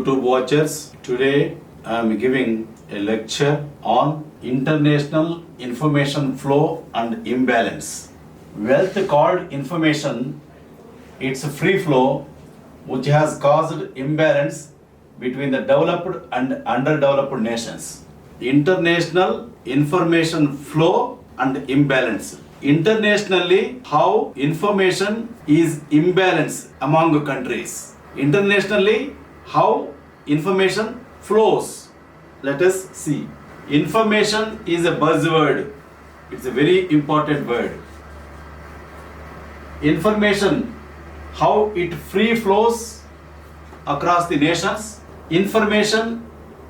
YouTube watchers. Today I am giving a lecture on international information flow and imbalance. Wealth called information, it's a free flow which has caused imbalance between the developed and underdeveloped nations. International information flow and imbalance. Internationally, how information is imbalanced among countries. Internationally, how information flows. Let us see. Information is a buzzword. It's a very important word. Information, how it free flows across the nations. Information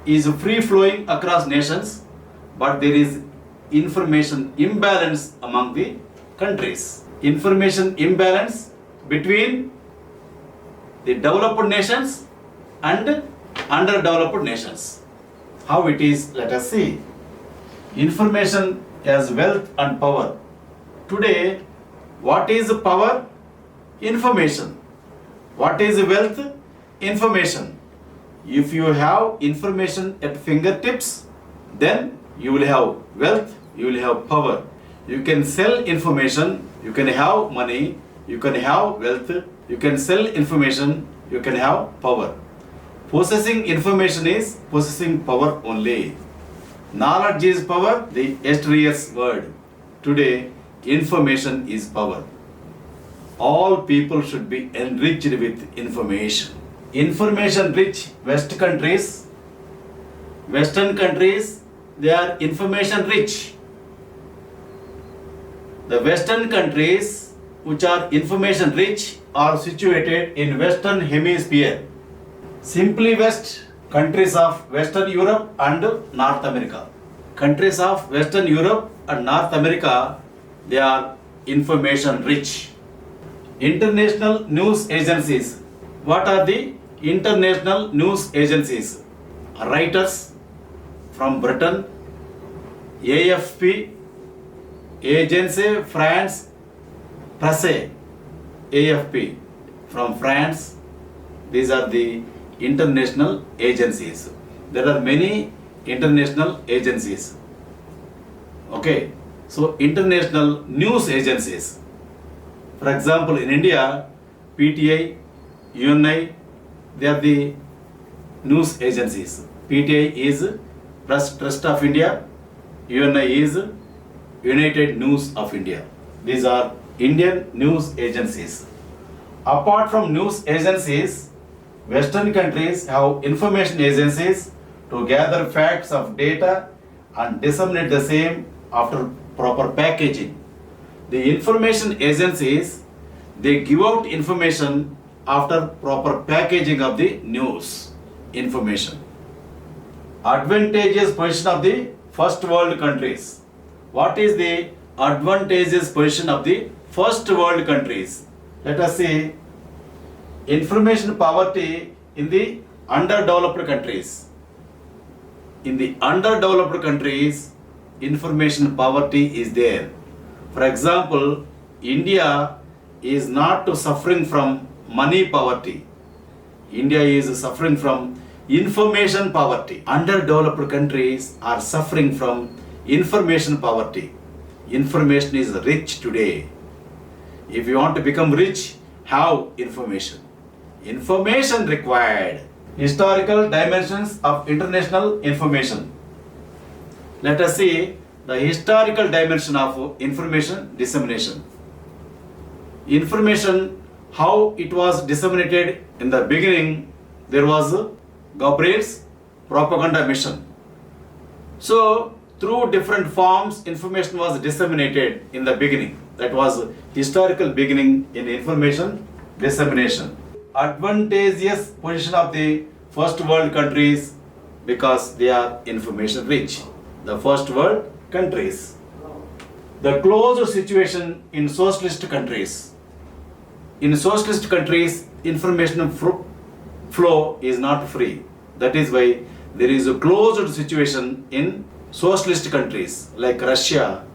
is free flowing across nations, but there is information imbalance among the countries. Information imbalance between the developed nations and underdeveloped nations. How it is, let us see. Information as wealth and power. Today, what is power? Information. What is wealth? Information. If you have information at fingertips, then you will have wealth, you will have power. You can sell information, you can have money, you can have wealth, you can sell information, you can have power. Possessing information is possessing power only. Knowledge is power, the yesterday's word. Today, information is power. All people should be enriched with information. Information rich Western countries, they are information rich. The Western countries which are information rich are situated in Western Hemisphere. Simply West, countries of Western Europe and North America. Countries of Western Europe and North America, they are information rich. International news agencies. What are the international news agencies? Reuters from Britain, AFP, Agence France Presse, AFP from France. These are the international agencies. There are many international agencies. Okay, so international news agencies. For example, in India, PTI, UNI, they are the news agencies. PTI is Press Trust of India, UNI is United News of India. These are Indian news agencies. Apart from news agencies, Western countries have information agencies to gather facts of data and disseminate the same after proper packaging. The information agencies, they give out information after proper packaging of the news information. Advantageous position of the first world countries. What is the advantageous position of the first world countries? Let us see. Information poverty in the underdeveloped countries. In the underdeveloped countries, information poverty is there. For example, India is not suffering from money poverty. India is suffering from information poverty. Underdeveloped countries are suffering from information poverty. Information is rich today. If you want to become rich, have information. Information required. Historical dimensions of international information. Let us see the historical dimension of information dissemination. Information, how it was disseminated in the beginning, there was Gabriel's propaganda mission. So, through different forms, information was disseminated in the beginning. That was historical beginning in information dissemination. Advantageous position of the first world countries because they are information rich. The first world countries. The closed situation in socialist countries. In socialist countries, information flow is not free. That is why there is a closed situation in socialist countries like Russia.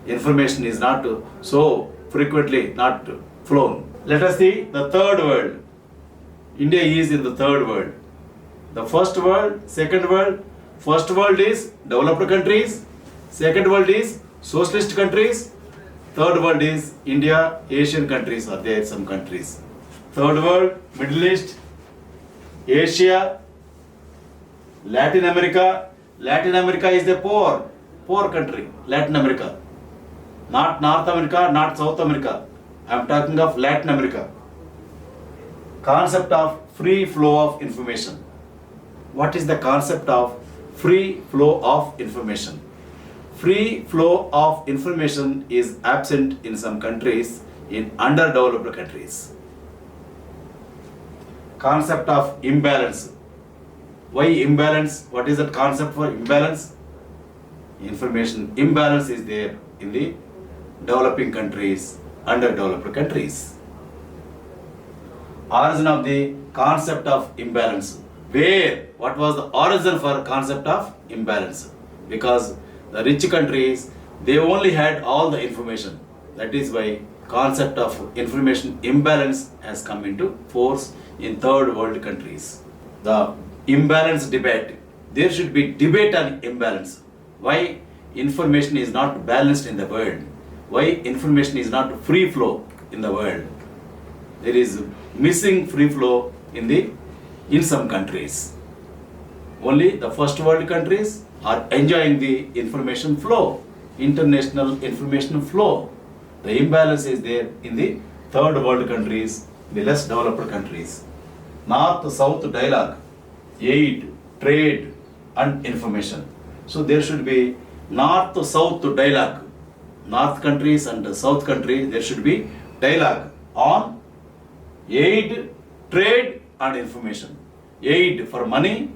Information is not so frequently not flown. Let us see the third world. India is in the third world. The first world, second world. First world is developed countries, second world is socialist countries, third world is India, Asian countries are there, some countries. Third world, Middle East, Asia, Latin America. Latin America is the poor country, Latin America. Not North America, not South America. I am talking of Latin America. Concept of free flow of information. What is the concept of free flow of information? Free flow of information is absent in some countries, in underdeveloped countries. Concept of imbalance. Why imbalance? What is the concept for imbalance? Information imbalance is there in the developing countries, underdeveloped countries. Origin of the concept of imbalance. What was the origin for concept of imbalance? Because the rich countries, they only had all the information. That is why concept of information imbalance has come into force in third world countries. The imbalance debate. There should be debate on imbalance. Why information is not balanced in the world? Why information is not free flow in the world? There is missing free flow in some countries. Only the first world countries are enjoying the information flow, international information flow. The imbalance is there in the third world countries, the less developed countries. North-South dialogue, aid, trade and information. So there should be North-South dialogue. North countries and South countries, there should be dialogue on aid, trade and information. Aid for money,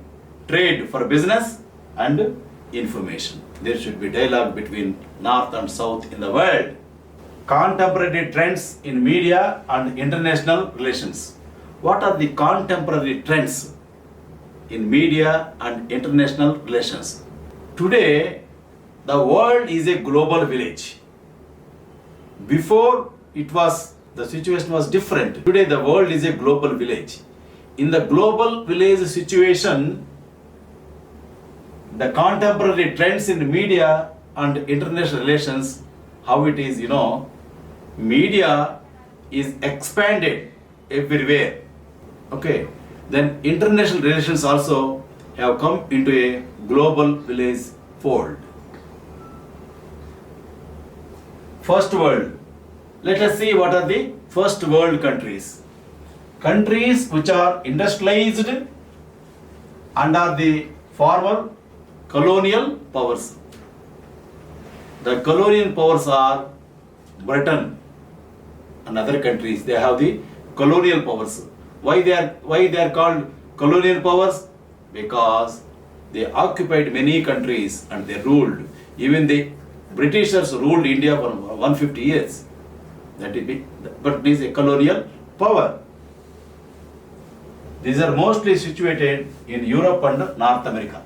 trade for business and information. There should be dialogue between North and South in the world. Contemporary trends in media and international relations. What are the contemporary trends in media and international relations? Today, the world is a global village. Before the situation was different. Today the world is a global village. In the global village situation, the contemporary trends in media and international relations, how it is, media is expanded everywhere. Okay. Then international relations also have come into a global village fold. First world. Let us see what are the first world countries. Countries which are industrialized and are the former colonial powers. The colonial powers are Britain and other countries. They have the colonial powers. Why they are called colonial powers? Because they occupied many countries and they ruled. Even the Britishers ruled India for 150 years. But it is a colonial power. These are mostly situated in Europe and North America.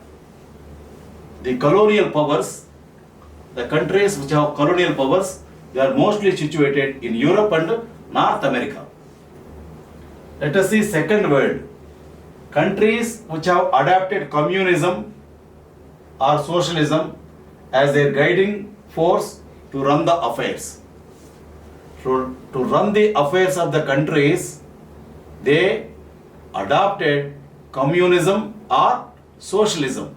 The colonial powers, the countries which have colonial powers, they are mostly situated in Europe and North America. Let us see second world. Countries which have adopted communism or socialism as their guiding force to run the affairs. To run the affairs of the countries, they adopted communism or socialism.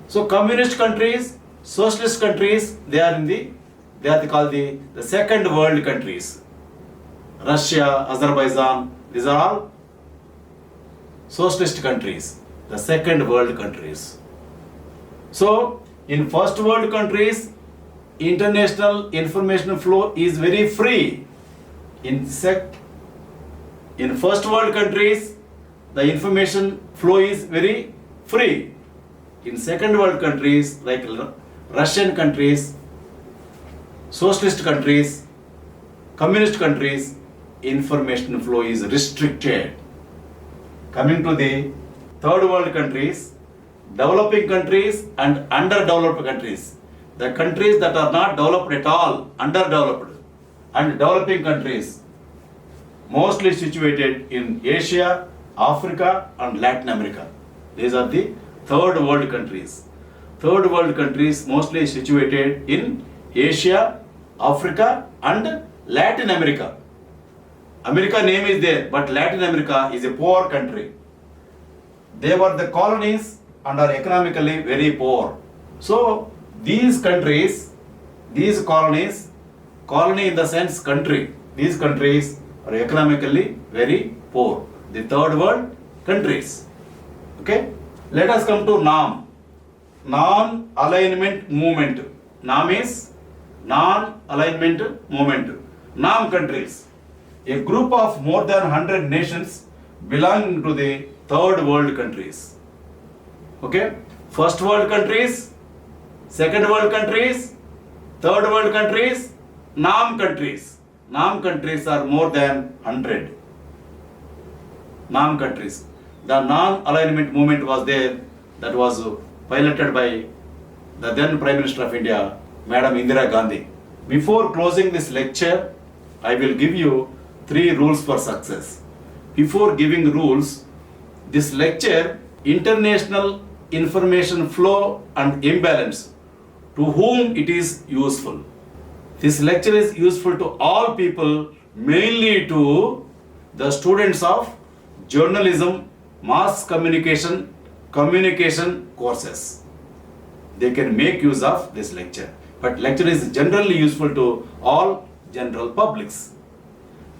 So communist countries, socialist countries, they are called the second world countries. Russia, Azerbaijan, these are all socialist countries, the second world countries. So in first world countries, international information flow is very free. In first world countries, the information flow is very free. In second world countries like Russian countries, socialist countries, communist countries, information flow is restricted. Coming to the third world countries, developing countries and underdeveloped countries. The countries that are not developed at all, underdeveloped, and developing countries, mostly situated in Asia, Africa and Latin America. These are the third world countries. Third world countries mostly situated in Asia, Africa and Latin America. America name is there, but Latin America is a poor country. They were the colonies and are economically very poor. So these countries, these colonies, colony in the sense country, these countries are economically very poor. The third world countries. Okay? Let us come to NAM. Non-alignment movement. NAM is non-alignment movement. NAM countries. A group of more than 100 nations belonging to the third world countries. Okay? First world countries, second world countries, third world countries, NAM countries. NAM countries are more than 100. NAM countries. The non-alignment movement was there, that was piloted by the then Prime Minister of India, Madam Indira Gandhi. Before closing this lecture, I will give you 3 rules for success. Before giving rules, this lecture, international information flow and imbalance, to whom it is useful. This lecture is useful to all people, mainly to the students of journalism, mass communication, communication courses. They can make use of this lecture. But lecture is generally useful to all general publics.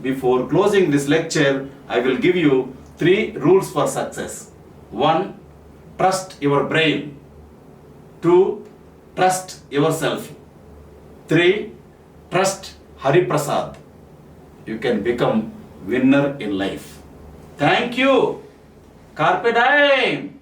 Before closing this lecture, I will give you 3 rules for success. 1. Trust your brain. 2. Trust yourself. 3. Trust Hariprasad. You can become winner in life. Thank you. Carpe diem.